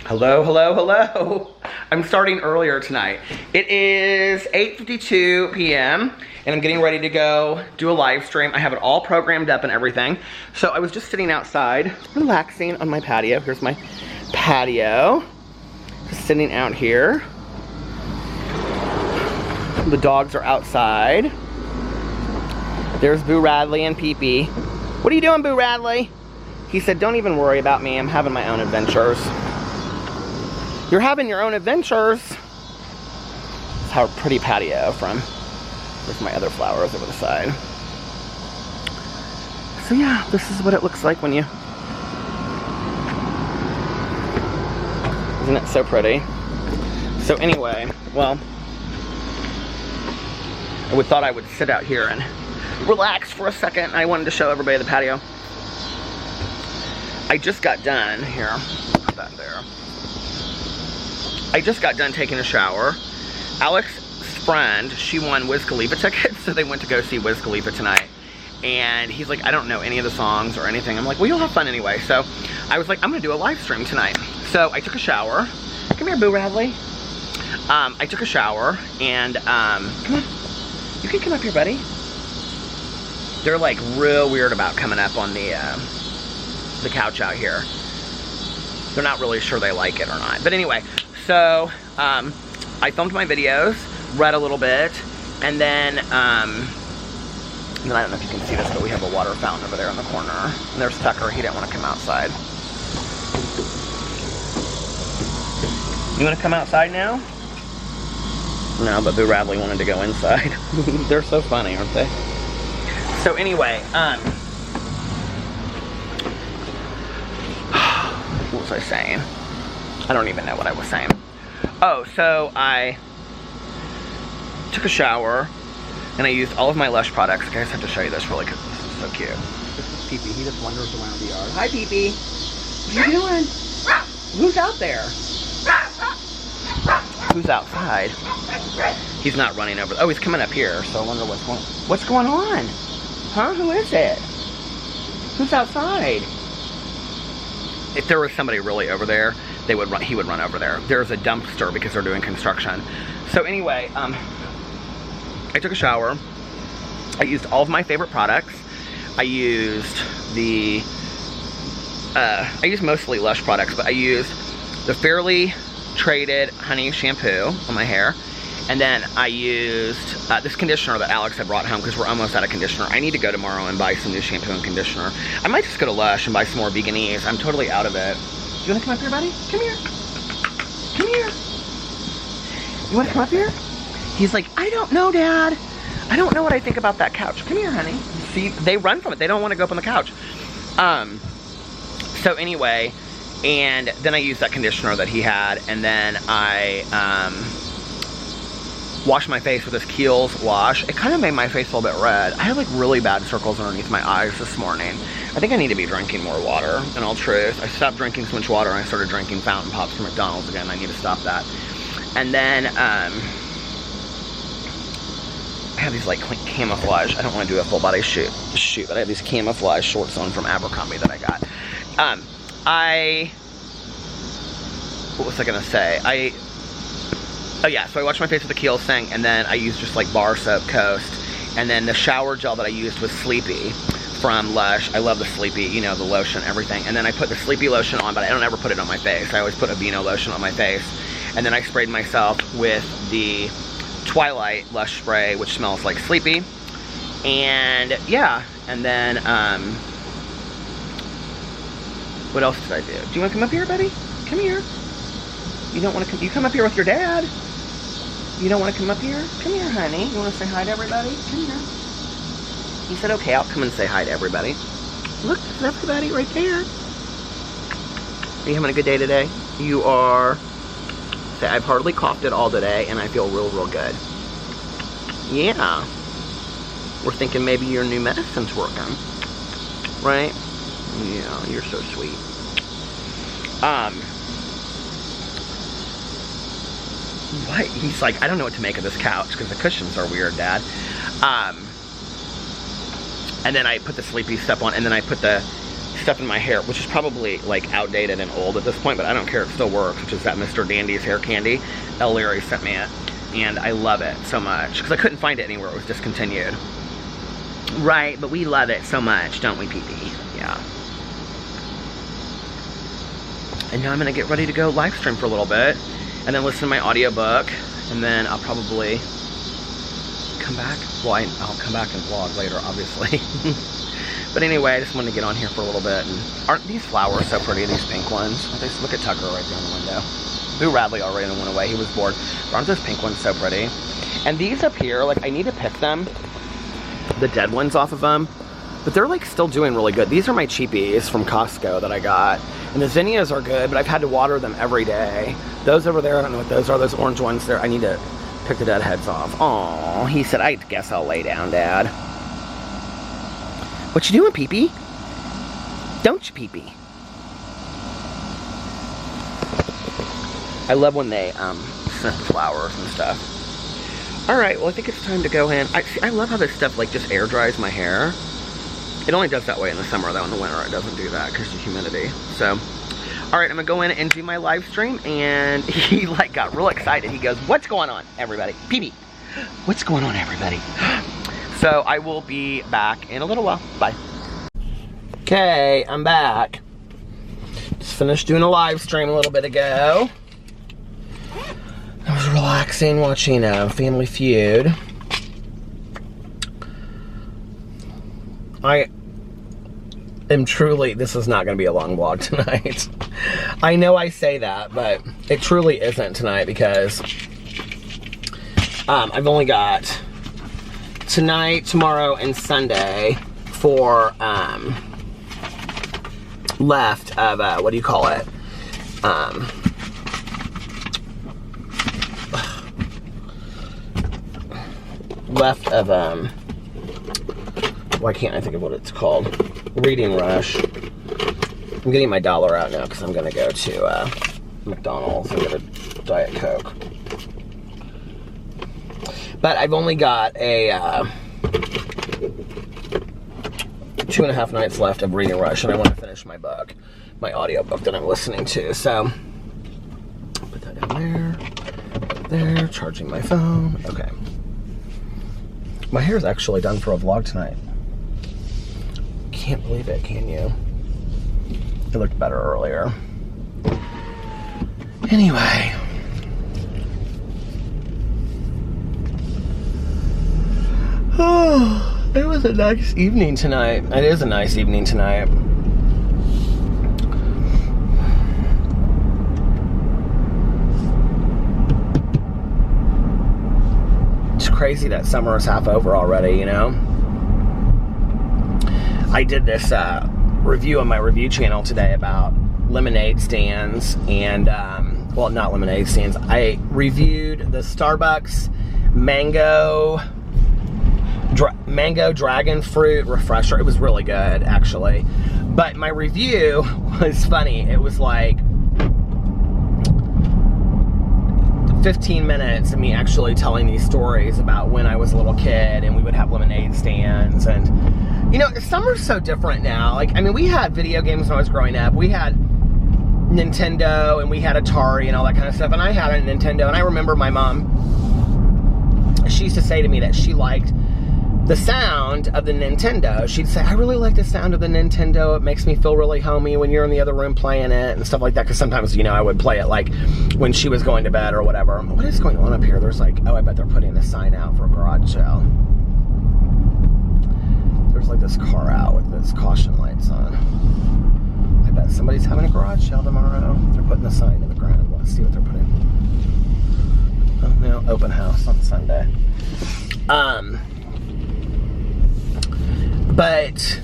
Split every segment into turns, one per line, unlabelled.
Hello, hello, hello. I'm starting earlier tonight. It is 8:52 p.m. and I'm getting ready to go do a live stream. I have it all programmed up and everything. So I was just sitting outside, relaxing on my patio. Here's my patio. Just sitting out here. The dogs are outside. There's Boo Radley and Pee Pee. What are you doing, Boo Radley? He said, don't even worry about me. I'm having my own adventures. You're having your own adventures. It's our pretty patio from. There's my other flowers over the side. So yeah, this is what it looks like when you. Isn't it so pretty? So anyway, well, I thought I would sit out here and relax for a second. I wanted to show everybody the patio. I just got done here. Put that there. I just got done taking a shower. Alex's friend, she won Wiz Khalifa tickets, so they went to go see Wiz Khalifa tonight. And he's like, I don't know any of the songs or anything. I'm like, well, you'll have fun anyway. So I was like, I'm gonna do a live stream tonight. So I took a shower. Come here, Boo Radley. I took a shower and come on. You can come up here, buddy. They're like real weird about coming up on the couch out here. They're not really sure they like it or not. But anyway, so I filmed my videos, read a little bit, and then I don't know if you can see this, but we have a water fountain over there in the corner. And there's Tucker, he didn't want to come outside. You want to come outside now? No, but Boo Radley wanted to go inside. They're so funny, aren't they? So anyway, what was I saying? I don't even know what I was saying. Oh, so I took a shower and I used all of my Lush products. I just have to show you this really quick. This is so cute. This is Pee Pee. He just wanders around the yard. Hi, Pee Pee. What are you doing? Who's out there? Who's outside? He's not running over. Oh, he's coming up here. So I wonder what's going on. Huh? Who is it? Who's outside? If there was somebody really over there, he would run over there. There's a dumpster because they're doing construction. So anyway, I took a shower. I used all of my favorite products. I used I used mostly Lush products, but I used the Fairly Traded Honey Shampoo on my hair. And then I used this conditioner that Alex had brought home because we're almost out of conditioner. I need to go tomorrow and buy some new shampoo and conditioner. I might just go to Lush and buy some more Veganese. I'm totally out of it. Do you want to come up here, buddy? Come here. Come here. You want to come up here? He's like, I don't know, Dad. I don't know what I think about that couch. Come here, honey. See, they run from it. They don't want to go up on the couch. So anyway, and then I used that conditioner that he had, and then I washed my face with this Kiehl's wash. It kind of made my face a little bit red. I had like really bad circles underneath my eyes this morning. I think I need to be drinking more water, in all truth. I stopped drinking so much water and I started drinking fountain pops from McDonald's again. I need to stop that. And then I have these like camouflage. I don't want to do a full body shoot, but I have these camouflage shorts on from Abercrombie that I got. What was I gonna say? Oh yeah, so I washed my face with the Kiehl's thing, and then I used just like bar soap, Coast, and then the shower gel that I used was Sleepy from Lush. I love the Sleepy, you know, the lotion, everything. And then I put the Sleepy lotion on, but I don't ever put it on my face. I always put Aveeno lotion on my face. And then I sprayed myself with the Twilight Lush spray, which smells like Sleepy. And yeah, and then what else did I do? Do you want to come up here, buddy? Come here. You don't want to come? You come up here with your dad. You don't want to come up here? Come here, honey. You want to say hi to everybody? Come here. He said, okay, I'll come and say hi to everybody. Look, there's everybody right there. Are you having a good day today? You are. Say, I've hardly coughed at all today, and I feel real, real good. Yeah. We're thinking maybe your new medicine's working. Right? Yeah, you're so sweet. What? He's like, I don't know what to make of this couch because the cushions are weird, Dad. And then I put the Sleepy stuff on, and then I put the stuff in my hair, which is probably like outdated and old at this point, but I don't care, it still works, which is that Mr. Dandy's hair candy. El Leary sent me it, and I love it so much, because I couldn't find it anywhere, it was discontinued. Right, but we love it so much, don't we, Pee-Pee? Yeah. And now I'm gonna get ready to go live stream for a little bit, and then listen to my audiobook, and then I'll probably come back. Well, I'll come back and vlog later, obviously. But anyway, I just wanted to get on here for a little bit. And aren't these flowers so pretty, these pink ones? Look at Tucker right there in the window. Boo Radley already went away, he was bored. But aren't those pink ones so pretty? And these up here, like, I need to pick them, the dead ones off of them. But they're like still doing really good. These are my cheapies from Costco that I got. And the zinnias are good, but I've had to water them every day. Those over there, I don't know what those are, those orange ones there. I need to pick the dead heads off. Aw, he said, I guess I'll lay down, Dad. What you doing, Pee-Pee? Don't you, Pee-Pee? I love when they scent the flowers and stuff. Alright, well I think it's time to go in. I love how this stuff like just air dries my hair. It only does that way in the summer, though. In the winter, it doesn't do that because of the humidity. So, all right, I'm gonna go in and do my live stream. And he like got real excited. He goes, "What's going on, everybody? Pee-Pee, what's going on, everybody?" So I will be back in a little while. Bye. Okay, I'm back. Just finished doing a live stream a little bit ago. I was relaxing, watching Family Feud. I am truly, this is not going to be a long vlog tonight. I know I say that, but it truly isn't tonight because I've only got tonight, tomorrow, and Sunday for left of, what do you call it? Left of, why can't I think of what it's called? Reading Rush. I'm getting my dollar out now because I'm going to go to McDonald's and get a Diet Coke. But I've only got a 2.5 nights left of Reading Rush, and I want to finish my book, my audiobook that I'm listening to. So, put that down there, charging my phone. Okay. My hair is actually done for a vlog tonight. Can't believe it, can you? It looked better earlier. Anyway. Oh, it was a nice evening tonight. It is a nice evening tonight. It's crazy that summer is half over already, you know? I did this review on my review channel today about lemonade stands and, well, not lemonade stands. I reviewed the Starbucks mango dragon fruit refresher. It was really good, actually. But my review was funny. It was like 15 minutes of me actually telling these stories about when I was a little kid and we would have lemonade stands. And, you know, summer's so different now. Like, I mean, we had video games when I was growing up. We had Nintendo and we had Atari and all that kind of stuff. And I had a Nintendo, and I remember my mom, she used to say to me that she liked the sound of the Nintendo. She'd say, I really like the sound of the Nintendo. It makes me feel really homey when you're in the other room playing it and stuff like that. Because sometimes, you know, I would play it like when she was going to bed or whatever. What is going on up here? There's like, oh, I bet they're putting a sign out for a garage sale. There's like this car out with this caution lights on. I bet somebody's having a garage sale tomorrow. They're putting a sign in the ground. Let's see what they're putting. Oh, no, open house on Sunday. But,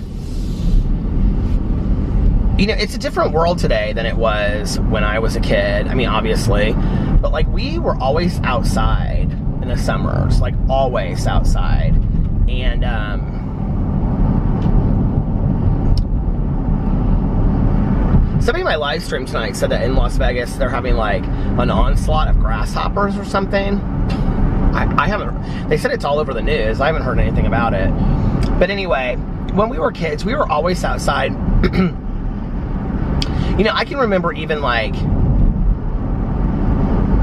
you know, it's a different world today than it was when I was a kid. I mean, obviously. But, like, we were always outside in the summers. Like, always outside. And, somebody in my live stream tonight said that in Las Vegas they're having, like, an onslaught of grasshoppers or something. I haven't, they said it's all over the news. I haven't heard anything about it. But anyway, when we were kids, we were always outside You know, I can remember even, like,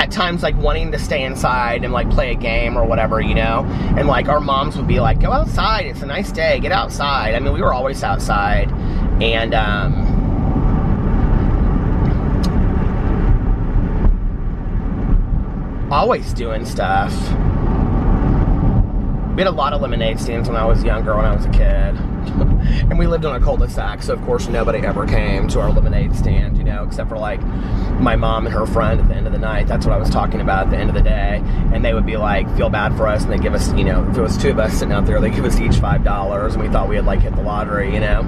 at times, like, wanting to stay inside and, like, play a game or whatever, you know? And, like, our moms would be like, go outside, it's a nice day, get outside. I mean, we were always outside. And, always doing stuff. We had a lot of lemonade stands when I was younger, when I was a kid. And we lived on a cul-de-sac, so of course nobody ever came to our lemonade stand, you know, except for like my mom and her friend at the end of the night. That's what I was talking about at the end of the day. And they would be like, feel bad for us, and they'd give us, you know, if it was 2 of us sitting out there, they'd give us each $5, and we thought we had like hit the lottery, you know.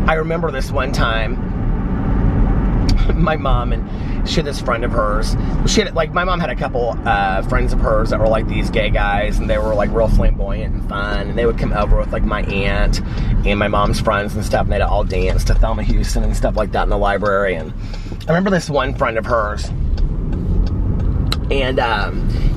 I remember this one time, my mom, and she had this friend of hers. She had, like, my mom had a couple friends of hers that were like these gay guys, and they were like real flamboyant and fun, and they would come over with like my aunt and my mom's friends and stuff, and they'd all dance to Thelma Houston and stuff like that in the library. And I remember this one friend of hers, and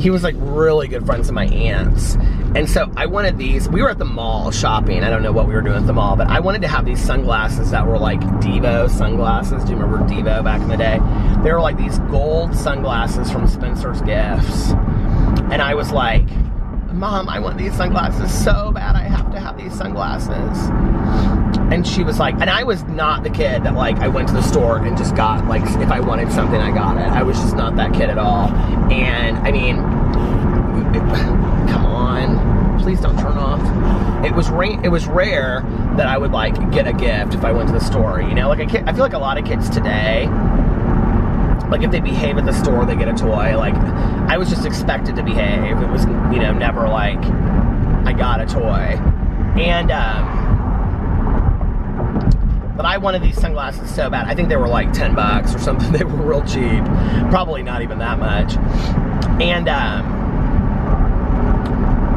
he was like really good friends of my aunt's. And so I wanted these. We were at the mall shopping. I don't know what we were doing at the mall, but I wanted to have these sunglasses that were like Devo sunglasses. Do you remember Devo back in the day? They were like these gold sunglasses from Spencer's Gifts. And I was like, Mom, I want these sunglasses so bad. I have to have these sunglasses. And she was like, and I was not the kid that like I went to the store and just got, like, if I wanted something, I got it. I was just not that kid at all. And I mean, come on, please don't turn off. It was rare that I would like get a gift if I went to the store, you know, like I feel like a lot of kids today, like if they behave at the store, they get a toy. Like I was just expected to behave. It was, you know, never like I got a toy. And but I wanted these sunglasses so bad. I think they were like $10 or something. They were real cheap, probably not even that much. And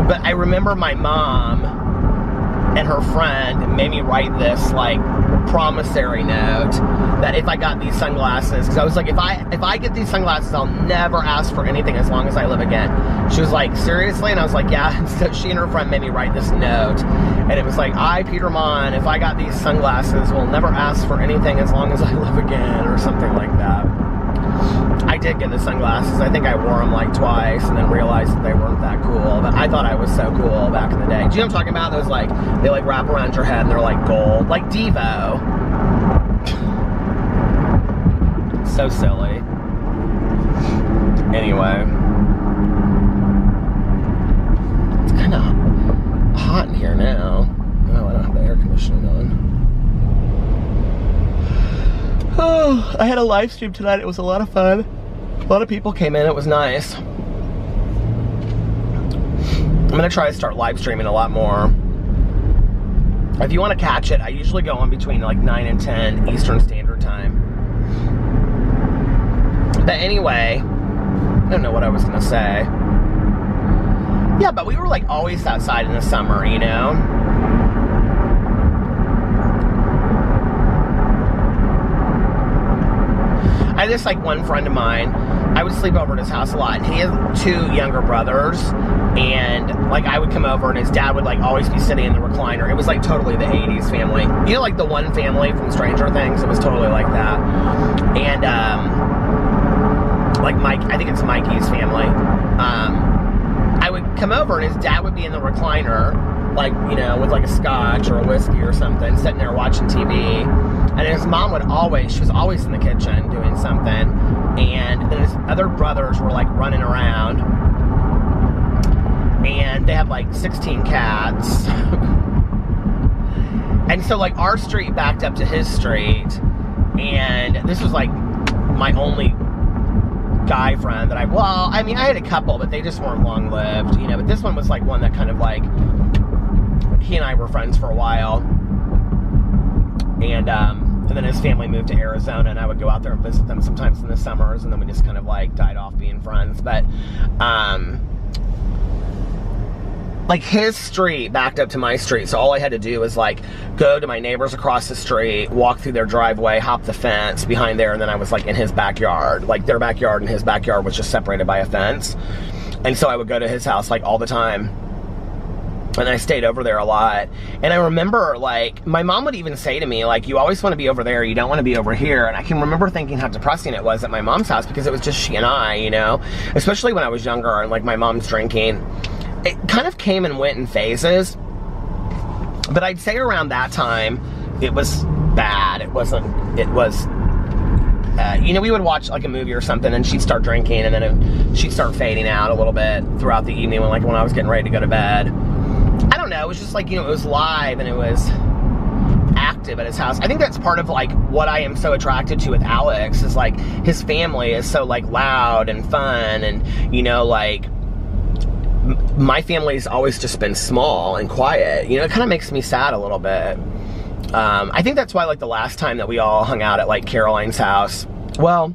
but I remember my mom and her friend made me write this like promissory note that if I got these sunglasses, because I was like, if I get these sunglasses, I'll never ask for anything as long as I live again. She was like, seriously? And I was like, yeah. And so she and her friend made me write this note, and it was like, I, Peter Monn, if I got these sunglasses, will never ask for anything as long as I live again, or something like that. I did get the sunglasses. I think I wore them like twice and then realized that they weren't that cool, but I thought I was so cool back in the day. Do you know what I'm talking about? Those like, they like wrap around your head and they're like gold, like Devo. So silly. Anyway, it's kind of hot in here now. Oh, I don't have the air conditioning on. Oh, I had a live stream tonight. It was a lot of fun. A lot of people came in. It was nice. I'm going to try to start live streaming a lot more. If you want to catch it, I usually go on between like 9 and 10 Eastern Standard Time. But anyway, I don't know what I was going to say. Yeah, but we were like always outside in the summer, you know? I had this like one friend of mine, I would sleep over at his house a lot, and he has 2 younger brothers, and like I would come over and his dad would like always be sitting in the recliner. It was like totally the 80s family. You know, like the one family from Stranger Things? It was totally like that. And like Mike, I think it's Mikey's family. I would come over and his dad would be in the recliner, like, you know, with like a scotch or a whiskey or something, sitting there watching TV. And his mom would always, she was always in the kitchen doing something. And then his other brothers were like running around. And they had like 16 cats. And so like our street backed up to his street. And this was like my only guy friend that I mean, I had a couple, but they just weren't long lived, you know. But this one was like one that kind of like, he and I were friends for a while. And then his family moved to Arizona, and I would go out there and visit them sometimes in the summers, and then we just kind of like died off being friends. But like his street backed up to my street, so all I had to do was like go to my neighbors across the street, walk through their driveway, hop the fence behind there, and then I was like in his backyard. Like their backyard and his backyard was just separated by a fence. And so I would go to his house like all the time. And I stayed over there a lot. And I remember, like, my mom would even say to me, like, you always want to be over there, you don't want to be over here. And I can remember thinking how depressing it was at my mom's house, because it was just she and I, you know, especially when I was younger and, like, my mom's drinking. It kind of came and went in phases. But I'd say around that time, it was bad. It was, you know, we would watch, like, a movie or something, and she'd start drinking, and then she'd start fading out a little bit throughout the evening when I was getting ready to go to bed. I don't know, it was just like, you know, it was live and it was active at his house. I think that's part of, like, what I am so attracted to with Alex is, like, his family is so, like, loud and fun, and, you know, like, my family's always just been small and quiet. You know, it kind of makes me sad a little bit. I think that's why, like, the last time that we all hung out at, like, Caroline's house, well,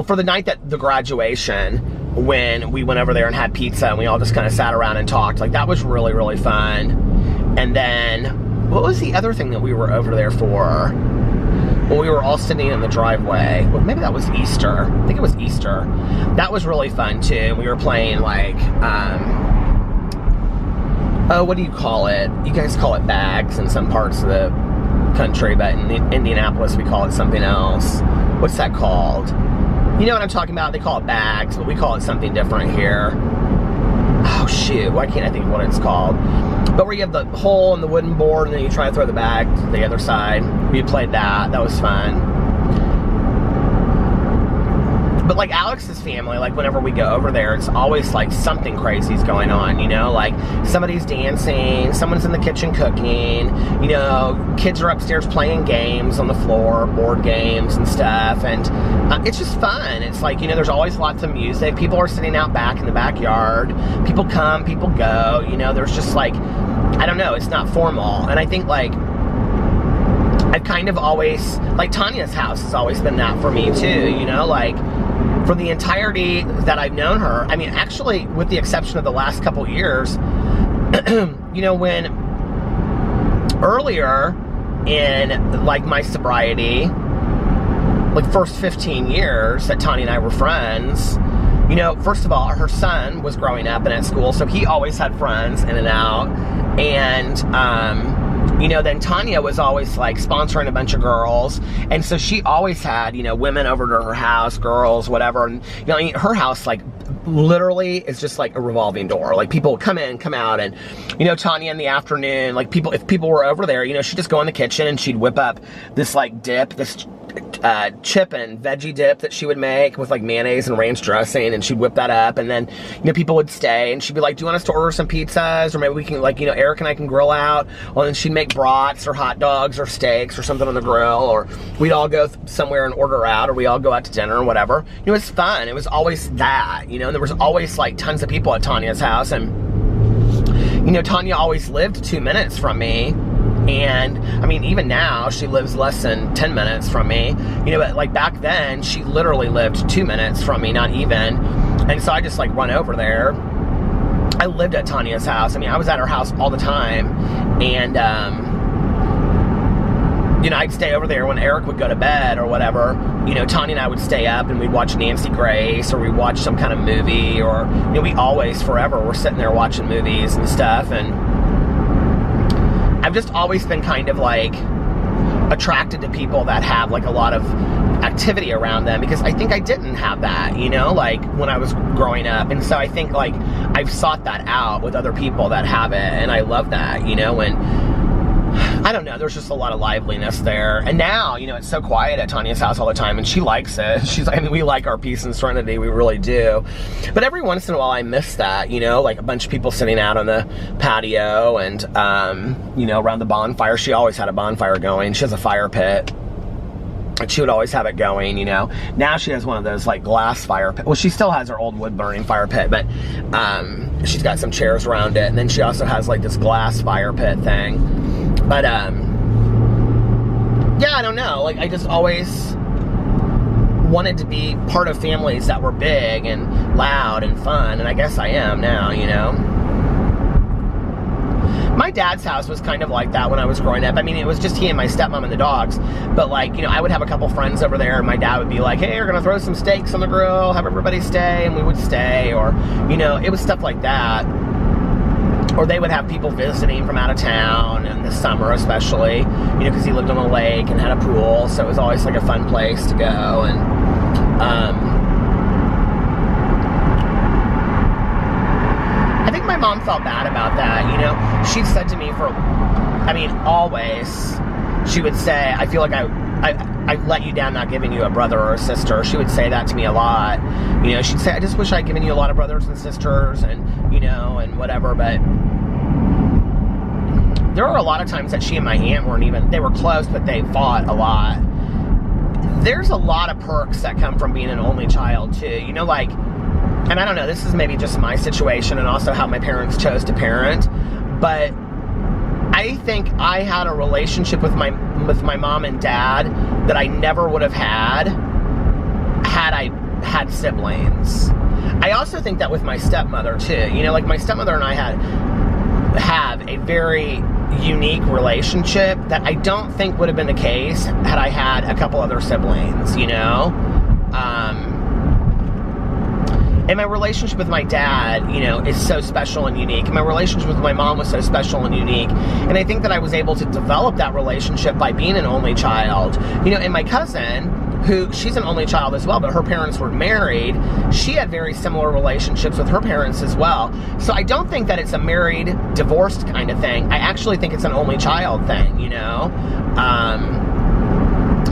for the night that the graduation, when we went over there and had pizza and we all just kind of sat around and talked, like, that was really, really fun. And then, what was the other thing that we were over there for? Well, we were all sitting in the driveway. Well, maybe that was Easter. I think it was Easter. That was really fun, too. We were playing, like, oh, what do you call it? You guys call it bags in some parts of the country, but in Indianapolis we call it something else. What's that called? You know what I'm talking about? They call it bags, but we call it something different here. Oh, shoot. Why can't I think of what it's called? But where you have the hole in the wooden board, and then you try to throw the bag to the other side. We played that. That was fun. But, like, Alex's family, like, whenever we go over there, it's always, like, something crazy's going on, you know? Like, somebody's dancing, someone's in the kitchen cooking, you know, kids are upstairs playing games on the floor, board games and stuff, and it's just fun. It's like, you know, there's always lots of music. People are sitting out back in the backyard. People come, people go, you know, there's just, like, I don't know, it's not formal. And I think, like, I've kind of always, like, Tonyas House has always been that for me, too, you know? Like, for the entirety that I've known her, I mean, actually, with the exception of the last couple years, you know, when earlier in, like, my sobriety, like, first 15 years that Tanya and I were friends, you know, first of all, her son was growing up and at school, so he always had friends in and out, and, you know, then Tanya was always, like, sponsoring a bunch of girls, and so she always had, you know, women over to her house, girls, whatever, and, you know, her house, like, literally is just like a revolving door. Like, people would come in, come out, and, you know, Tanya in the afternoon, like, if people were over there, you know, she'd just go in the kitchen and she'd whip up this, like, dip, this chip and veggie dip that she would make with, like, mayonnaise and ranch dressing, and she'd whip that up, and then, you know, people would stay, and she'd be like, do you want us to order some pizzas, or maybe we can, like, you know, Eric and I can grill out, well, then she'd make brats or hot dogs or steaks or something on the grill, or we'd all go somewhere and order out, or we all go out to dinner or whatever. You know, it's fun. It was always that, you know, and there was always, like, tons of people at Tanya's house, and, you know, Tanya always lived 2 minutes from me. And, I mean, even now, she lives less than 10 minutes from me. You know, but, like, back then, she literally lived 2 minutes from me, not even. And so I just, like, run over there. I lived at Tanya's house. I mean, I was at her house all the time. And, you know, I'd stay over there when Eric would go to bed or whatever. You know, Tanya and I would stay up and we'd watch Nancy Grace, or we'd watch some kind of movie, or, you know, we always, forever, were sitting there watching movies and stuff. And I've just always been kind of, like, attracted to people that have, like, a lot of activity around them, because I think I didn't have that, you know, like, when I was growing up. And so I think, like, I've sought that out with other people that have it, and I love that, you know. And I don't know, there's just a lot of liveliness there. And now, you know, it's so quiet at Tanya's house all the time, and she likes it. She's like, I mean, we like our peace and serenity, we really do. But every once in a while I miss that, you know, like a bunch of people sitting out on the patio and, you know, around the bonfire. She always had a bonfire going. She has a fire pit. And she would always have it going, you know. Now she has one of those, like, glass fire pit. Well, she still has her old wood-burning fire pit, but she's got some chairs around it. And then she also has, like, this glass fire pit thing. But, yeah, I don't know. Like, I just always wanted to be part of families that were big and loud and fun. And I guess I am now, you know. My dad's house was kind of like that when I was growing up. I mean, it was just he and my stepmom and the dogs. But, like, you know, I would have a couple friends over there, and my dad would be like, hey, we're going to throw some steaks on the grill, have everybody stay, and we would stay. Or, you know, it was stuff like that. or they would have people visiting from out of town in the summer especially, you know, because he lived on a lake and had a pool, so it was always like a fun place to go. And I think my mom felt bad about that, you know. She'd said to me always, she would say, I feel like I let you down not giving you a brother or a sister. She would say that to me a lot. You know, she'd say, I just wish I'd given you a lot of brothers and sisters and, you know, and whatever. But there were a lot of times that she and my aunt they were close, but they fought a lot. There's a lot of perks that come from being an only child too. You know, like, and I don't know, this is maybe just my situation and also how my parents chose to parent, but I think I had a relationship with my mom and dad that I never would have had I had siblings. I also think that with my stepmother too. You know, like my stepmother and I have a very unique relationship that I don't think would have been the case had I had a couple other siblings, you know? And my relationship with my dad, you know, is so special and unique. And my relationship with my mom was so special and unique. And I think that I was able to develop that relationship by being an only child. You know, and my cousin, she's an only child as well, but her parents were married. She had very similar relationships with her parents as well. So I don't think that it's a married, divorced kind of thing. I actually think it's an only child thing, you know?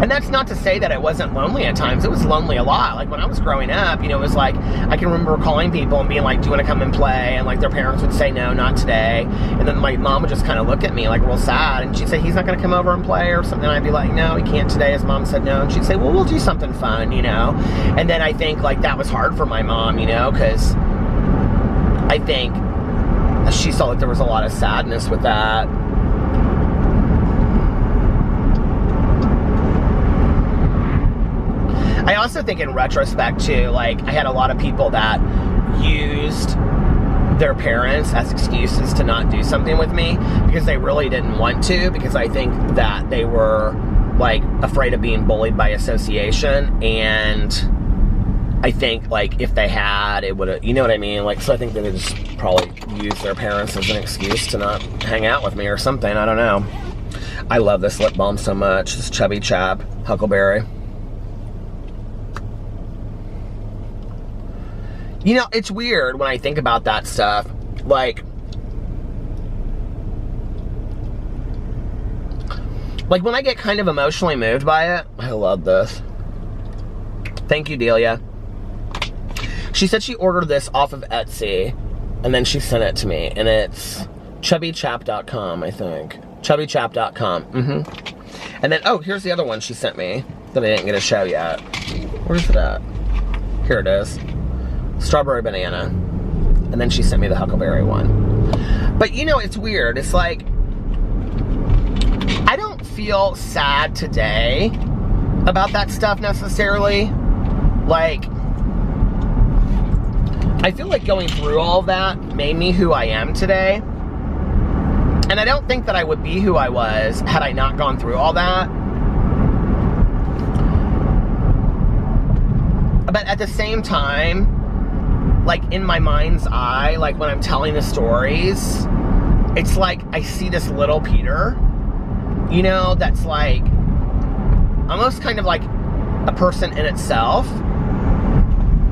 And that's not to say that it wasn't lonely at times. It was lonely a lot. Like when I was growing up, you know, it was like, I can remember calling people and being like, do you want to come and play? And like their parents would say, no, not today. And then my mom would just kind of look at me like real sad. And she'd say, he's not going to come over and play or something. And I'd be like, no, he can't today. His mom said no. And she'd say, well, we'll do something fun, you know? And then I think like that was hard for my mom, you know, because I think she saw like there was a lot of sadness with that. I also think in retrospect too, like I had a lot of people that used their parents as excuses to not do something with me because they really didn't want to, because I think that they were like afraid of being bullied by association. And I think like if they had, it would have, you know what I mean? Like, so I think they would just probably use their parents as an excuse to not hang out with me or something. I don't know. I love this lip balm so much. This Chubby Chap Huckleberry. You know, it's weird when I think about that stuff. Like when I get kind of emotionally moved by it, I love this. Thank you, Delia. She said she ordered this off of Etsy, and then she sent it to me, and it's chubbychap.com, I think. Chubbychap.com. And then, oh, here's the other one she sent me that I didn't get to show yet. Where's it at? Here it is. Strawberry banana. And then she sent me the huckleberry one. But you know, it's weird. It's like, I don't feel sad today about that stuff necessarily. Like, I feel like going through all of that made me who I am today. And I don't think that I would be who I was had I not gone through all that. But at the same time, like in my mind's eye, like when I'm telling the stories, it's like I see this little Peter, you know, that's like almost kind of like a person in itself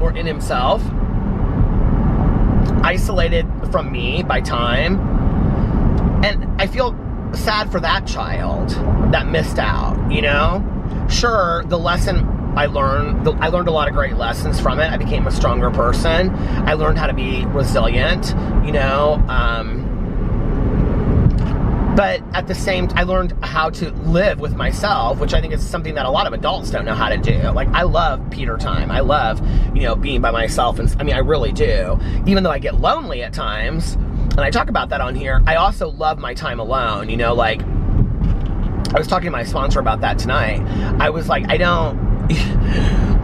or in himself, isolated from me by time. And I feel sad for that child that missed out, you know? Sure, the lesson I learned a lot of great lessons from it. I became a stronger person. I learned how to be resilient, you know. But at the same time, I learned how to live with myself, which I think is something that a lot of adults don't know how to do. Like, I love Peter time. I love, you know, being by myself. And I mean, I really do. Even though I get lonely at times, and I talk about that on here, I also love my time alone. You know, like, I was talking to my sponsor about that tonight. I was like, I don't...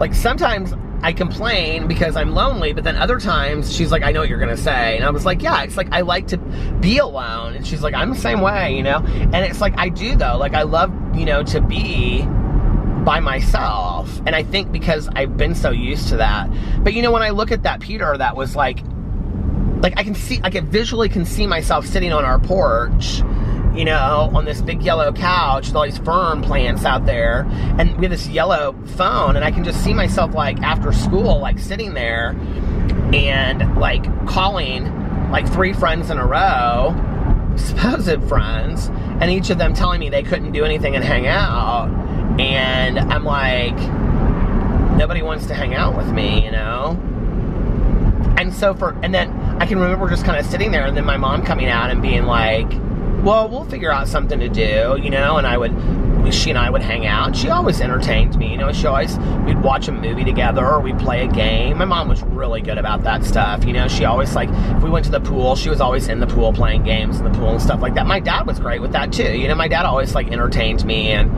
like, sometimes I complain because I'm lonely, but then other times she's like, I know what you're gonna say. And I was like, yeah, it's like I like to be alone. And she's like, I'm the same way, you know? And it's like, I do though. Like, I love, you know, to be by myself. And I think because I've been so used to that. But you know, when I look at that Peter that was like like, I can visually see myself sitting on our porch, you know, on this big yellow couch with all these fern plants out there, and we have this yellow phone, and I can just see myself, like, after school, like, sitting there and, like, calling, like, 3 friends in a row, supposed friends, and each of them telling me they couldn't do anything and hang out, and I'm like, nobody wants to hang out with me, you know? And then I can remember just kind of sitting there, and then my mom coming out and being like, well, we'll figure out something to do, you know, and she and I would hang out. She always entertained me, you know, we'd watch a movie together, or we'd play a game. My mom was really good about that stuff, you know. She always, like, if we went to the pool, she was always in the pool playing games in the pool and stuff like that. My dad was great with that too, you know. My dad always, like, entertained me, and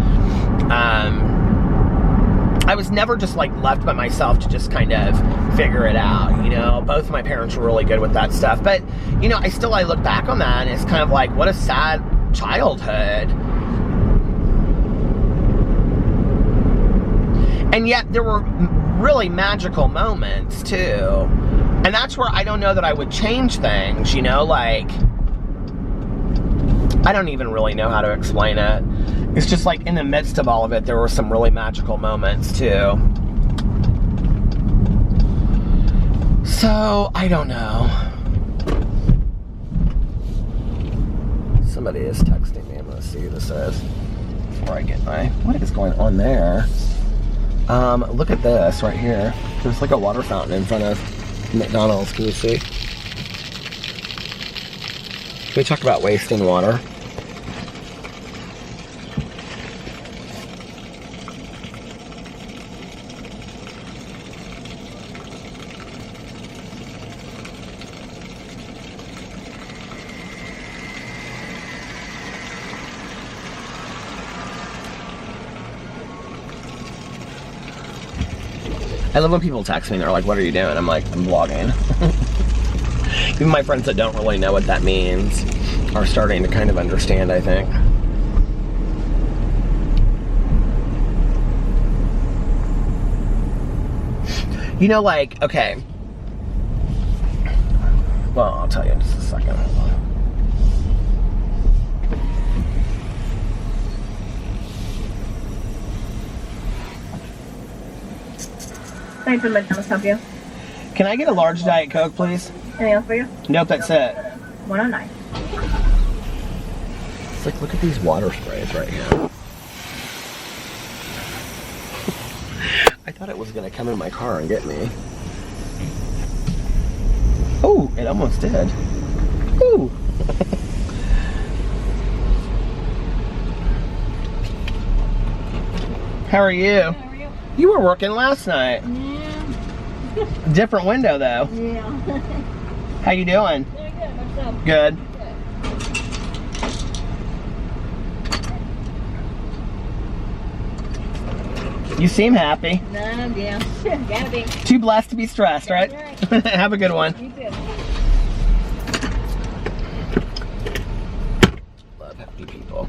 I was never just, like, left by myself to just kind of figure it out, you know. Both of my parents were really good with that stuff. But, you know, I look back on that, and it's kind of like, what a sad childhood. And yet there were really magical moments, too. And that's where I don't know that I would change things, you know, like, I don't even really know how to explain it. It's just like, in the midst of all of it, there were some really magical moments, too. So, I don't know. Somebody is texting me. I'm going to see who this is before I get what is going on there? Look at this right here. There's like a water fountain in front of McDonald's. Can you see? Can we talk about wasting water? I love when people text me, they're like, what are you doing? I'm like, I'm vlogging. Even my friends that don't really know what that means are starting to kind of understand, I think. You know, like, okay. Well, I'll tell you in just a second. Hold on.
Thanks for letting us help you.
Can I get a large Diet Coke, please?
Anything else for you?
Nope, that's it.
109.
It's like, look at these water sprays right here. I thought it was gonna come in my car and get me. Oh, it almost did. Ooh. How are you?
How are you?
You were working last night.
Yeah.
Different window though.
Yeah.
How you doing?
Very good. Myself.
Good. You seem happy.
No, yeah. Gotta be.
Too blessed to be stressed, right?
Right.
Have a good one.
You too.
Love happy people.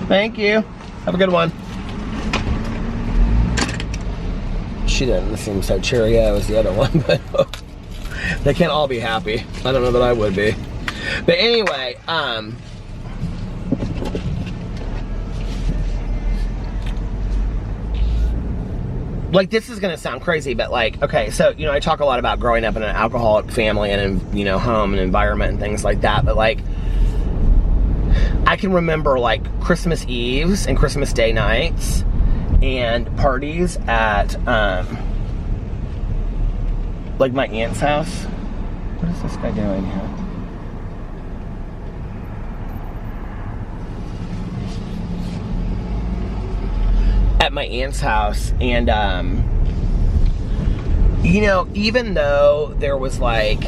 Thank you. Have a good one. She didn't seem so cheerio as the other one, but they can't all be happy. I don't know that I would be. But anyway, like, this is gonna sound crazy, but like, okay, so, you know, I talk a lot about growing up in an alcoholic family and, you know, home and environment and things like that, but like, I can remember like Christmas Eves and Christmas Day nights and parties at like my aunt's house. What is this guy doing here? At my aunt's house, and you know, even though there was like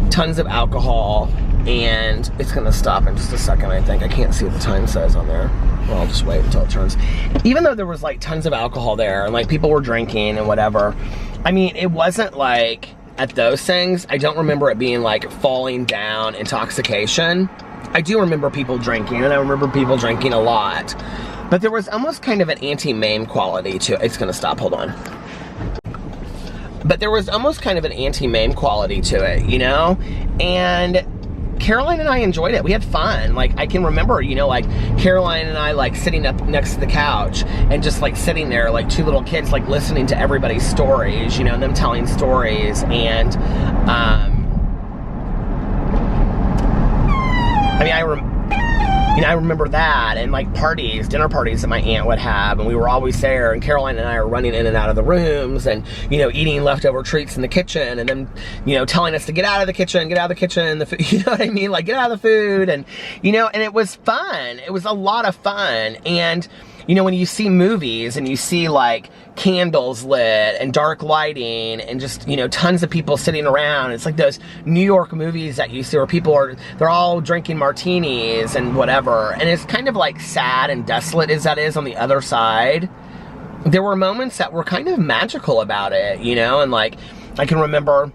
tons of alcohol, and it's gonna stop in just a second, I think. I can't see what the time says on there. Well, I'll just wait until it turns. Even though there was like tons of alcohol there, and like people were drinking and whatever, I mean, it wasn't like at those things, I don't remember it being like falling down intoxication. I do remember people drinking, and I remember people drinking a lot. But there was almost kind of an anti-MAME quality to it. It's gonna stop, hold on. But there was almost kind of an anti-MAME quality to it, you know? And Caroline and I enjoyed it. We had fun. Like, I can remember, you know, like, Caroline and I, like, sitting up next to the couch and just, like, sitting there, like, two little kids, like, listening to everybody's stories, you know, and them telling stories. And, I mean, I remember that, and like parties, dinner parties that my aunt would have, and we were always there, and Caroline and I are running in and out of the rooms, and, you know, eating leftover treats in the kitchen, and then, you know, telling us to get out of the kitchen, the food, you know what I mean? Like, get out of the food, and, you know, and it was fun. It was a lot of fun. And, you know, when you see movies and you see like candles lit and dark lighting and just, you know, tons of people sitting around, it's like those New York movies that you see where people are, they're all drinking martinis and whatever. And it's kind of like sad and desolate as that is on the other side. There were moments that were kind of magical about it, you know, and like, I can remember,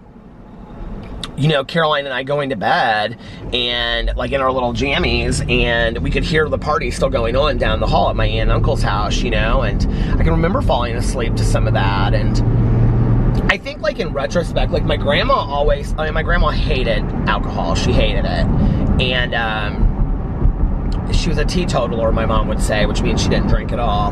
you know, Caroline and I going to bed and like in our little jammies, and we could hear the party still going on down the hall at my aunt and uncle's house, you know, and I can remember falling asleep to some of that. And I think, like, in retrospect, like, my grandma always, I mean, my grandma hated alcohol. She hated it. And she was a teetotaler, my mom would say, which means she didn't drink at all.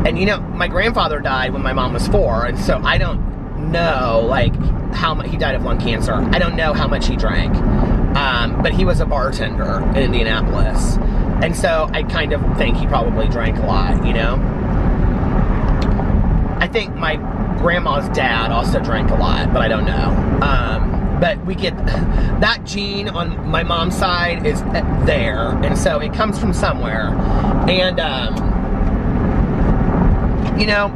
And, you know, my grandfather died when my mom was 4, and so I don't know, like, how much, he died of lung cancer. I don't know how much he drank, but he was a bartender in Indianapolis, and so I kind of think he probably drank a lot, you know? I think my grandma's dad also drank a lot, but I don't know. But we get, that gene on my mom's side is there, and so it comes from somewhere. And, you know,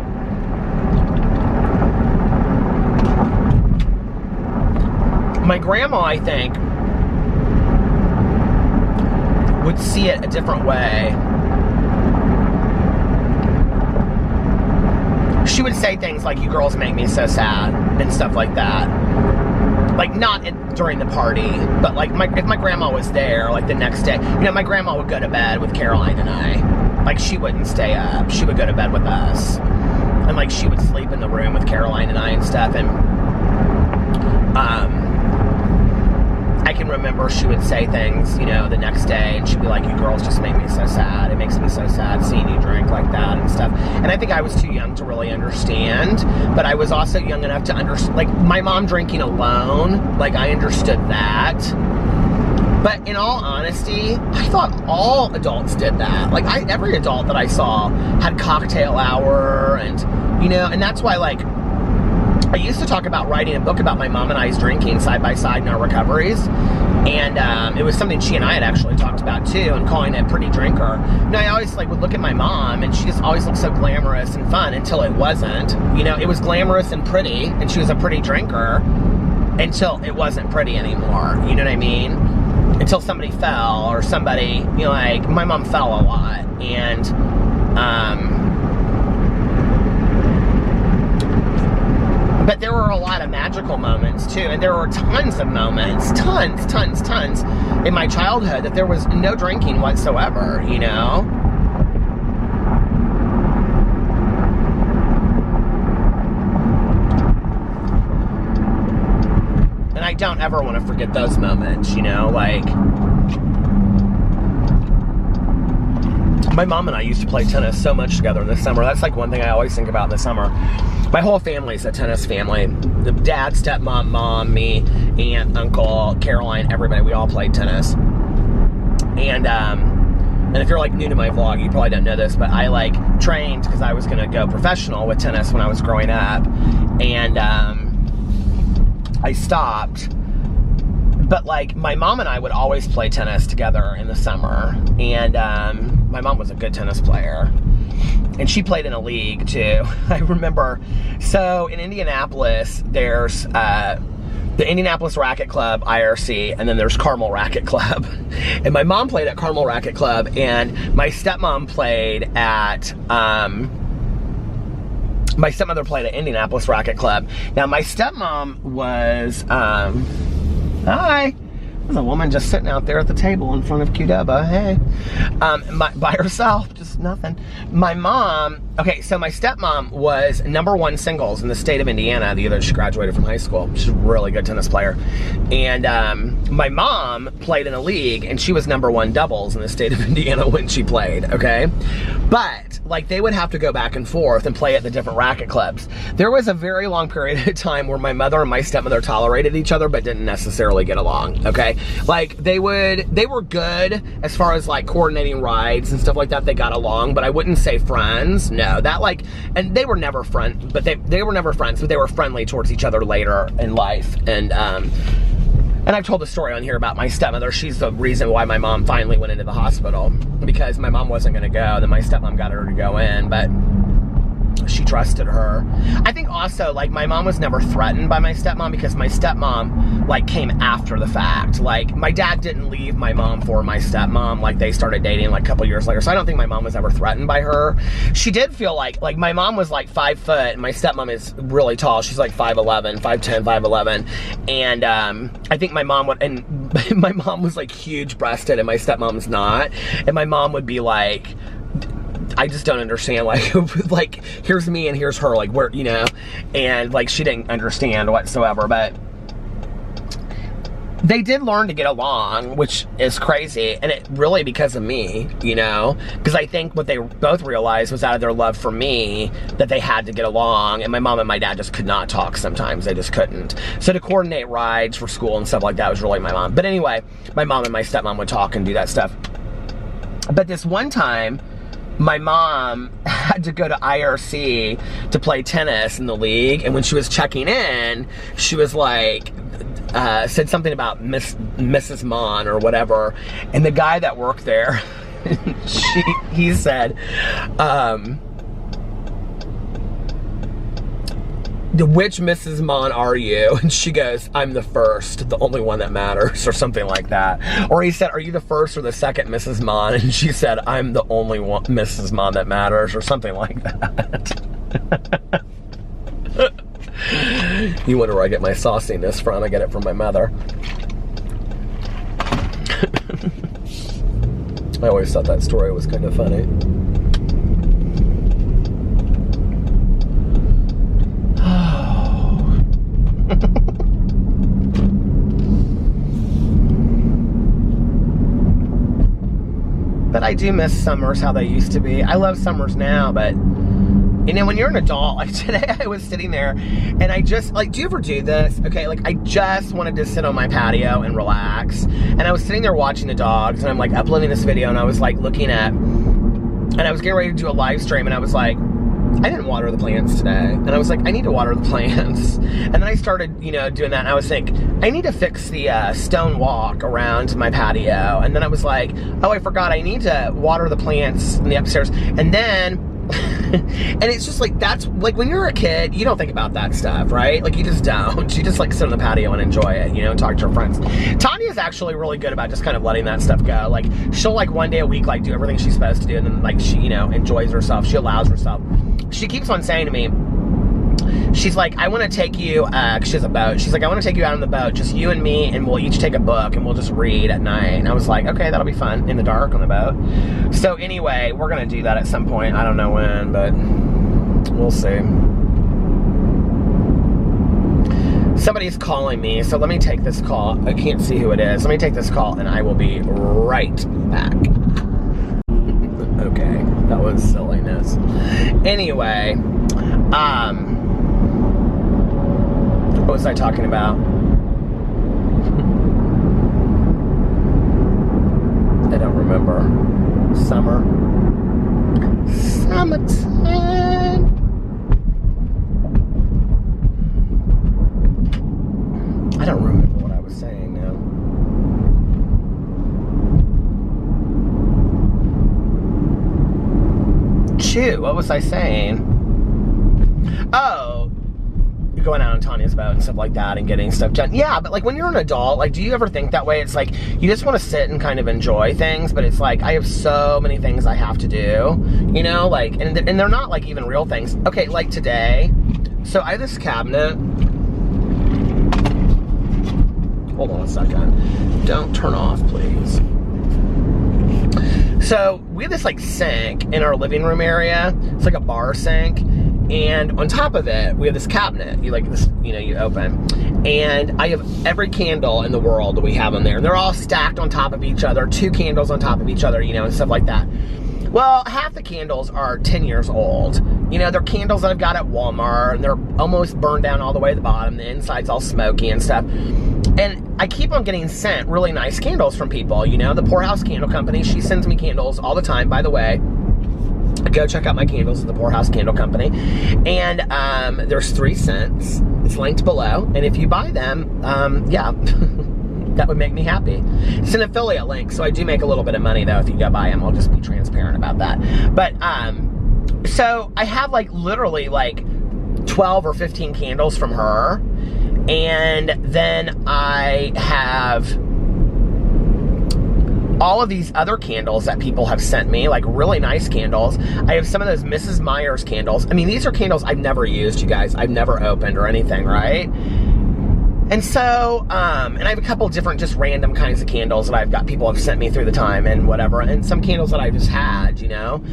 my grandma, I think, would see it a different way. She would say things like, "You girls make me so sad," and stuff like that. Like, not during the party, but like, if my grandma was there, like the next day, you know, my grandma would go to bed with Caroline and I. Like, she wouldn't stay up. She would go to bed with us. And like, she would sleep in the room with Caroline and I and stuff. And, I can remember she would say things, you know, the next day, and she'd be like, "You girls just make me so sad. It makes me so sad seeing you drink like that," and stuff. And I think I was too young to really understand, but I was also young enough to understand, like, my mom drinking alone, like, I understood that. But in all honesty, I thought all adults did that. Like, every adult that I saw had cocktail hour, and, you know, and that's why, like, I used to talk about writing a book about my mom and I's drinking side by side in our recoveries, and it was something she and I had actually talked about too, and calling it Pretty Drinker. And I always like would look at my mom, and she just always looked so glamorous and fun until it wasn't. You know, it was glamorous and pretty, and she was a pretty drinker until it wasn't pretty anymore. You know what I mean? Until somebody fell, or somebody, you know, like my mom fell a lot, and but there were a lot of magical moments too, and there were tons of moments, tons in my childhood that there was no drinking whatsoever, you know? And I don't ever want to forget those moments, you know, like, my mom and I used to play tennis so much together in the summer. That's like one thing I always think about in the summer. My whole family's a tennis family. The dad, stepmom, mom, me, aunt, uncle, Caroline, everybody, we all played tennis. And if you're like new to my vlog, you probably don't know this, but I like trained because I was gonna go professional with tennis when I was growing up. And I stopped. But like, my mom and I would always play tennis together in the summer. And my mom was a good tennis player. And she played in a league too. I remember, so in Indianapolis, there's the Indianapolis Racket Club, IRC, and then there's Carmel Racket Club. And my mom played at Carmel Racket Club, and my stepmom played at my stepmother played at Indianapolis Racket Club. Now, my stepmom was, hi. There's a woman just sitting out there at the table in front of Qdoba. Hey. By herself, just nothing. My mom, okay, so my stepmom was #1 singles in the state of Indiana the year that she graduated from high school. She's a really good tennis player. And my mom played in a league, and she was #1 doubles in the state of Indiana when she played, okay? But, like, they would have to go back and forth and play at the different racket clubs. There was a very long period of time where my mother and my stepmother tolerated each other but didn't necessarily get along, okay? Like, they were good as far as, like, coordinating rides and stuff like that. They got along, but I wouldn't say friends. No, that, like, and they were never friends, but they were never friends, but they were friendly towards each other later in life. And I've told the story on here about my stepmother. She's the reason why my mom finally went into the hospital, because my mom wasn't going to go. Then my stepmom got her to go in, but she trusted her. I think also, like, my mom was never threatened by my stepmom, because my stepmom, like, came after the fact. Like, my dad didn't leave my mom for my stepmom. Like, they started dating, like, a couple years later. So I don't think my mom was ever threatened by her. She did feel like my mom was, like, 5 foot, and my stepmom is really tall. She's, like, 5'11", 5'10", 5'11". And I think my mom would, and my mom was, like, huge breasted, and my stepmom's not. And my mom would be like, I just don't understand, like, here's me and here's her, like, where, you know, and, like, she didn't understand whatsoever. But they did learn to get along, which is crazy, and it really because of me, you know, because I think what they both realized was out of their love for me that they had to get along, and my mom and my dad just could not talk sometimes. They just couldn't. So to coordinate rides for school and stuff like that was really my mom. But anyway, my mom and my stepmom would talk and do that stuff. But this one time, my mom had to go to IRC to play tennis in the league, and when she was checking in, she was like, said something about Mrs. Monn or whatever, and the guy that worked there, he said, which Mrs. Monn are you? And she goes, I'm the first, the only one that matters, or something like that. Or he said, are you the first or the second Mrs. Monn? And she said, I'm the only one Mrs. Monn that matters, or something like that. You wonder where I get my sauciness from. I get it from my mother. I always thought that story was kind of funny. But I do miss summers how they used to be. I love summers now, but you know, when you're an adult, like today I was sitting there and I just, like, do you ever do this? Okay, like I just wanted to sit on my patio and relax. And I was sitting there watching the dogs, and I'm like uploading this video, and I was like looking at, and I was getting ready to do a live stream, and I was like, I didn't water the plants today. And I was like, I need to water the plants. And then I started, you know, doing that, and I was thinking, I need to fix the stone walk around my patio. And then I was like, oh, I forgot, I need to water the plants in the upstairs. And then, and it's just like, that's, like, when you're a kid, you don't think about that stuff, right? Like, you just don't. You just, like, sit on the patio and enjoy it, you know, and talk to your friends. Tanya's actually really good about just kind of letting that stuff go. Like, she'll, like, one day a week, like, do everything she's supposed to do, and then, like, she, you know, enjoys herself. She allows herself. She keeps on saying to me, she's like, I want to take you, she has a boat. She's like, I want to take you out on the boat, just you and me, and we'll each take a book, and we'll just read at night. And I was like, okay, that'll be fun, in the dark on the boat. So anyway, we're going to do that at some point. I don't know when, but we'll see. Somebody's calling me, so let me take this call. I can't see who it is. Let me take this call, and I will be right back. Okay, that was silliness. Anyway, what was I talking about? I don't remember. Summertime. I don't remember what I was saying now. Shoot, what was I saying? Oh, going out on Tonya's boat and stuff like that and getting stuff done. Yeah, but like when you're an adult, like do you ever think that way? It's like you just want to sit and kind of enjoy things, but it's like I have so many things I have to do, you know, like, and they're not like even real things. Okay, like today, so I have this cabinet. Hold on a second. Don't turn off, please. So we have this like sink in our living room area. It's like a bar sink. And on top of it, we have this cabinet. You like this, you know, you open. And I have every candle in the world that we have on there. And they're all stacked on top of each other. 2 candles on top of each other, you know, and stuff like that. Well, half the candles are 10 years old. You know, they're candles that I've got at Walmart, and they're almost burned down all the way to the bottom. The inside's all smoky and stuff. And I keep on getting sent really nice candles from people. You know, the Poorhouse Candle Company, she sends me candles all the time, by the way. Go check out my candles at the Poorhouse Candle Company. And there's 3 cents. It's linked below. And if you buy them, yeah, that would make me happy. It's an affiliate link, so I do make a little bit of money, though, if you go buy them. I'll just be transparent about that. But, so I have, like, literally, like, 12 or 15 candles from her. And then I have all of these other candles that people have sent me, like really nice candles. I have some of those Mrs. Meyer's candles. I mean, these are candles I've never used, you guys. I've never opened or anything, right? And so, and I have a couple different just random kinds of candles that I've got, people have sent me through the time and whatever, and some candles that I just had, you know?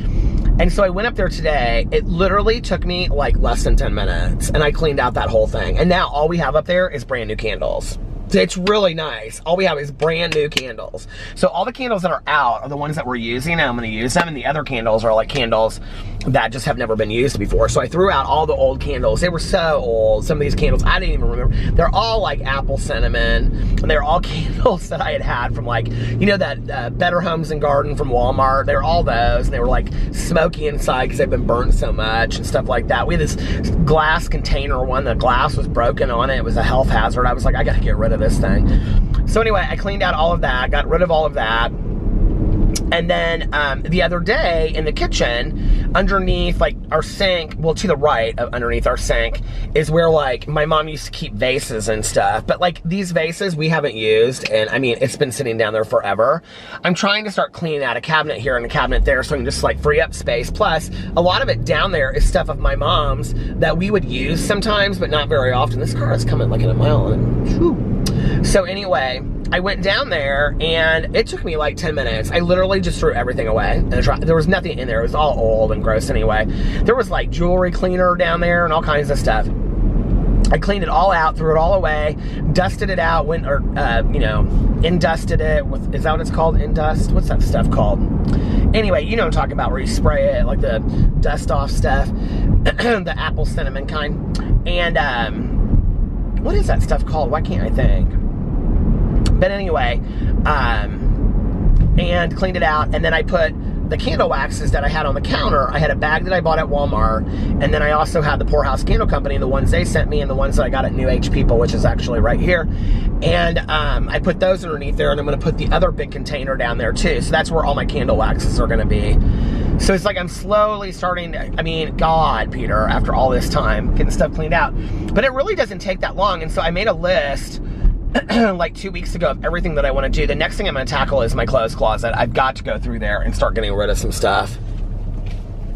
And so I went up there today. It literally took me like less than 10 minutes, and I cleaned out that whole thing. And now all we have up there is brand new candles. It's really nice. All we have is brand new candles. So all the candles that are out are the ones that we're using, and I'm gonna use them, and the other candles are like candles that just have never been used before. So I threw out all the old candles. They were so old. Some of these candles, I didn't even remember. They're all like apple cinnamon, and they're all candles that I had had from like, you know, that Better Homes and Garden from Walmart. They were all those, and they were like smoky inside because they've been burnt so much and stuff like that. We had this glass container one. The glass was broken on it. It was a health hazard. I was like, I gotta get rid of this thing. So anyway, I cleaned out all of that, got rid of all of that. And then the other day in the kitchen, underneath like our sink, well, to the right of underneath our sink is where like my mom used to keep vases and stuff. But like these vases we haven't used, and I mean, it's been sitting down there forever. I'm trying to start cleaning out a cabinet here and a cabinet there so I can just like free up space. Plus, a lot of it down there is stuff of my mom's that we would use sometimes, but not very often. This car is coming like in a mile and whew. So anyway, I went down there and it took me like 10 minutes. I literally just threw everything away. There was nothing in there. It was all old and gross anyway. There was like jewelry cleaner down there and all kinds of stuff. I cleaned it all out, threw it all away, dusted it out, you know, industed it with, is that what it's called? Indust? What's that stuff called? Anyway, you know what I'm talking about, where you spray it, like the dust off stuff, the apple cinnamon kind. And what is that stuff called? Why can't I think? But anyway, and cleaned it out, and then I put the candle waxes that I had on the counter. I had a bag that I bought at Walmart, and then I also had the Poorhouse Candle Company, the ones they sent me, and the ones that I got at New Age People, which is actually right here. And I put those underneath there, and I'm gonna put the other big container down there too. So that's where all my candle waxes are gonna be. So it's like I'm slowly starting to, I mean, God, Peter, after all this time, getting stuff cleaned out. But it really doesn't take that long, and so I made a list like 2 weeks ago of everything that I want to do. The next thing I'm going to tackle is my clothes closet. I've got to go through there and start getting rid of some stuff.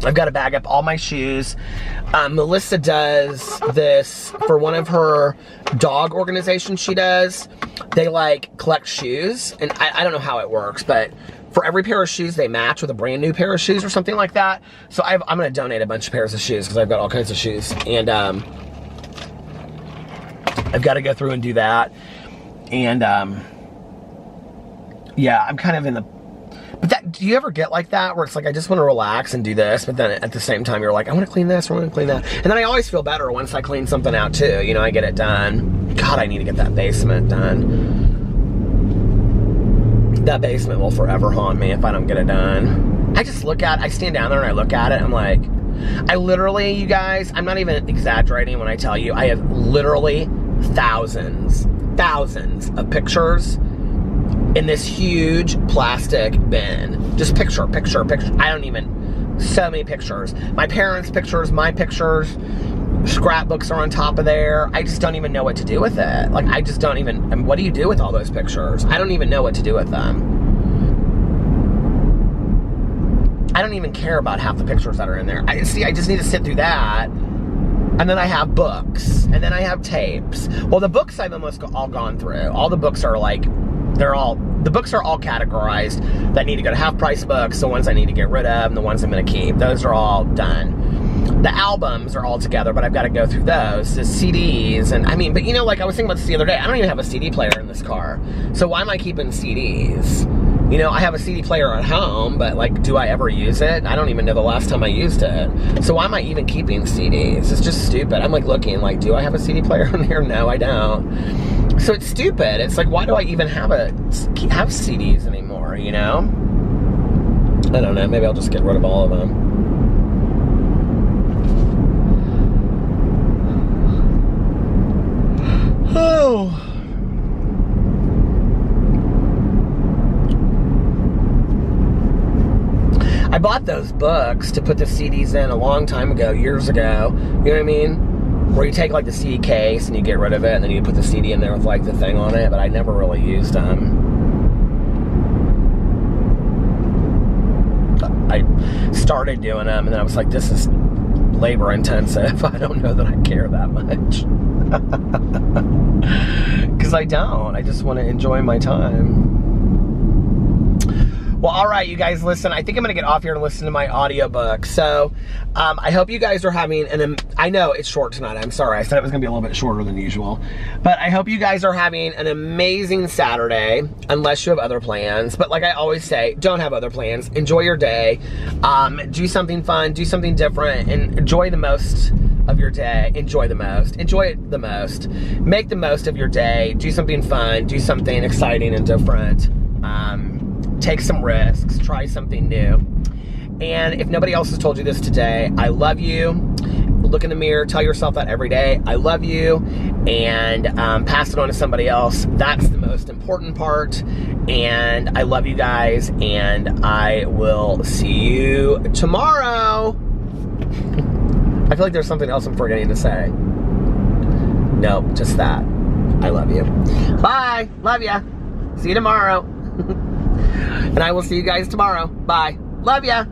I've got to bag up all my shoes. Melissa does this for one of her dog organizations she does. They like collect shoes, and I don't know how it works, but for every pair of shoes they match with a brand new pair of shoes or something like that. So I'm going to donate a bunch of pairs of shoes because I've got all kinds of shoes, and I've got to go through and do that. And yeah, I'm kind of in the, but that, do you ever get like that where it's like I just want to relax and do this, but then at the same time you're like, I want to clean this, I want to clean that. And then I always feel better once I clean something out too, you know, I get it done. God, I need to get that basement done. That basement will forever haunt me if I don't get it done. I stand down there and I look at it, I'm like, I literally, you guys, I'm not even exaggerating when I tell you, I have literally thousands of pictures in this huge plastic bin. Just picture. I don't even, so many pictures. My parents' pictures, my pictures, Scrapbooks are on top of there. I just don't even know what to do with it. Like, I just don't even, I mean, what do you do with all those pictures? I don't even know what to do with them. I don't even care about half the pictures that are in there. I just need to sit through that. And then I have books. And then I have tapes. Well, the books I've almost all gone through. All the books are like, the books are all categorized that need to go to half price books, the ones I need to get rid of, and the ones I'm going to keep. Those are all done. The albums are all together, but I've got to go through those. The CDs, and I mean, but you know, like I was thinking about this the other day, I don't even have a CD player in this car. So why am I keeping CDs? You know, I have a CD player at home, but like, do I ever use it? I don't even know the last time I used it. So why am I even keeping CDs? It's just stupid. I'm like looking, like, do I have a CD player in here? No, I don't. So it's stupid. It's like, why do I even have CDs anymore, you know? I don't know. Maybe I'll just get rid of all of them. Oh. I bought those books to put the CDs in a long time ago, years ago. You know what I mean? Where you take like the CD case and you get rid of it, and then you put the CD in there with like the thing on it, but I never really used them. I started doing them, and then I was like, this is labor intensive. I don't know that I care that much. Because I don't. I just want to enjoy my time. Well, all right, you guys, listen, I think I'm going to get off here and listen to my audiobook. So, I hope you guys are having I know it's short tonight. I'm sorry. I said it was going to be a little bit shorter than usual. But I hope you guys are having an amazing Saturday, unless you have other plans. But like I always say, don't have other plans. Enjoy your day. Do something fun. Do something different. And enjoy the most of your day. Enjoy the most. Enjoy it the most. Make the most of your day. Do something fun. Do something exciting and different. Take some risks, try something new. And if nobody else has told you this today, I love you. Look in the mirror, tell yourself that every day. I love you, and pass it on to somebody else. That's the most important part. And I love you guys, and I will see you tomorrow. I feel like there's something else I'm forgetting to say. Nope, just that. I love you. Bye. Love ya. See you tomorrow. And I will see you guys tomorrow. Bye. Love ya.